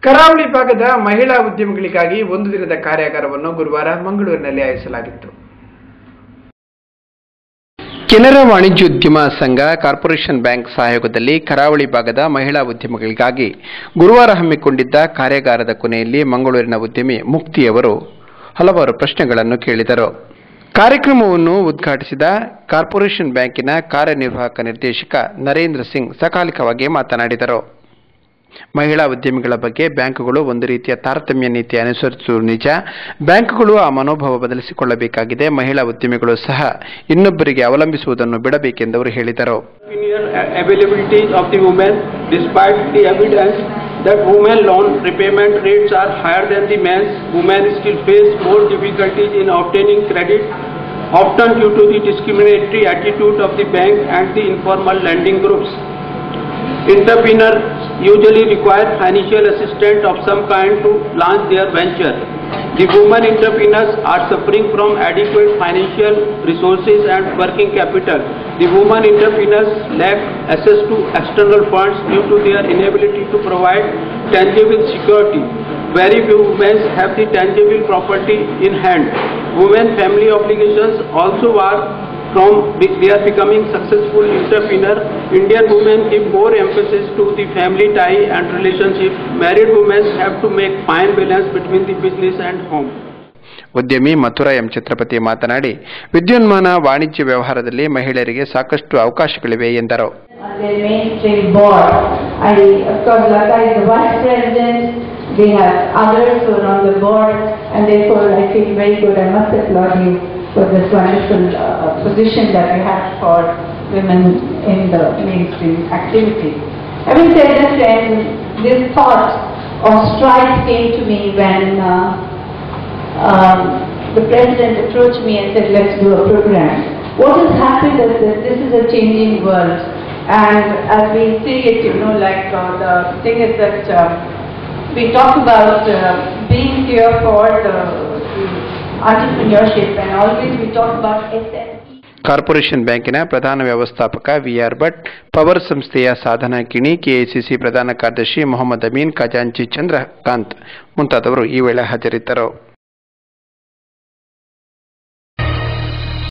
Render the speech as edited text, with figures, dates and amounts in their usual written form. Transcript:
ಕರಾವಳಿ ಭಾಗದ ಮಹಿಳಾ ಉದ್ಯಮಿಗಳಿಗಾಗಿ ಒಂದು ದಿನದ ಕಾರ್ಯಾಗಾರವನ್ನು ಗುರುವಾರ ಮಂಗಳೂರಿನಲ್ಲಿ ಆಯೋಜಿಸಲಾಗಿತ್ತು. ಕೆನರಾ ವಾಣಿಜ್ಯೋದ್ಯಮ ಸಂಘ, ಕಾರ್ಪೊರೇಷನ್ ಬ್ಯಾಂಕ್ ಸಹಯೋಗದಲ್ಲಿ ಕರಾವಳಿ ಭಾಗದ ಮಹಿಳಾ ಉದ್ಯಮಿಗಳಿಗಾಗಿ ಗುರುವಾರ ಹಮ್ಮಿಕೊಂಡಿದ್ದ ಕಾರ್ಯಾಗಾರದ ಕೊನೆಯಲ್ಲಿ ಮಂಗಳೂರಿನ ಉದ್ಯಮಿ ಮುಕ್ತಿಯವರು ಹಲವಾರು ಪ್ರಶ್ನೆಗಳನ್ನು ಕೇಳಿದರು. ಕಾರ್ಯಕ್ರಮವನ್ನು ಉದ್ಘಾಟಿಸಿದ ಕಾರ್ಪೊರೇಷನ್ ಬ್ಯಾಂಕಿನ ಕಾರ್ಯನಿರ್ವಾಹಕ ನಿರ್ದೇಶಕ ನರೇಂದ್ರ ಸಿಂಗ್ ಸಕಾಲಿಕವಾಗಿ ಮಾತನಾಡಿದರು. ಮಹಿಳಾ ಉದ್ಯಮಿಗಳ ಬಗ್ಗೆ ಬ್ಯಾಂಕುಗಳು ಒಂದು ರೀತಿಯ ತಾರತಮ್ಯ ನೀತಿ ಅನುಸರಿಸುವುದು ನಿಜ. ಬ್ಯಾಂಕುಗಳು ಆ ಮನೋಭಾವ ಬದಲಿಸಿಕೊಳ್ಳಬೇಕಾಗಿದೆ. ಮಹಿಳಾ ಉದ್ಯಮಿಗಳು ಸಹ ಇನ್ನೊಬ್ಬರಿಗೆ ಅವಲಂಬಿಸುವುದನ್ನು ಬಿಡಬೇಕೆಂದು ಹೇಳಿದರು. That women loan repayment rates are higher than the men's. Women still face more difficulties in obtaining credit, often due to the discriminatory attitude of the bank and the informal lending groups. Entrepreneurs usually require financial assistance of some kind to launch their venture. The women entrepreneurs are suffering from adequate financial resources and working capital. The women entrepreneurs lack access to external funds due to their inability to provide tangible security. Very few women have the tangible property in hand. Women family obligations also are from they are becoming successful entrepreneur. Indian women give more emphasis to the family tie and relationship. Married women have to make fine balance between the business and home. ಉದ್ಯಮಿ Mathura M Chhatrapati ಮಾತನಾಡಿ, ವಿದ್ಯುನ್ಮಾನ ವಾಣಿಜ್ಯ ವ್ಯವಹಾರದಲ್ಲಿ ಮಹಿಳೆಯರಿಗೆ ಸಾಕಷ್ಟು ಅವಕಾಶಗಳಿವೆ ಎಂದರು. For this wonderful position that we have for women in the mainstream activity. Having said that, this thought of strike came to me when the president approached me and said, let's do a program. What has happened is that this is a changing world, and as we see it, the thing is that we talk about being here for the entrepreneurship, and always we talk about SME. Corporation ಬ್ಯಾಂಕಿನ ಪ್ರಧಾನ ವ್ಯವಸ್ಥಾಪಕ VR Bhat, power ಸಂಸ್ಥೆಯ ಸಾಧನಾ ಕಿಣಿ, ಕೆಎಸಿಸಿ ಪ್ರಧಾನ ಕಾರ್ಯದರ್ಶಿ ಮೊಹಮ್ಮದ್ ಅಮೀನ್, ಖಜಾಂಚಿ ಚಂದ್ರಕಾಂತ್ ಮುಂತಾದವರು ಈ ವೇಳೆ ಹಾಜರಿದ್ದರು.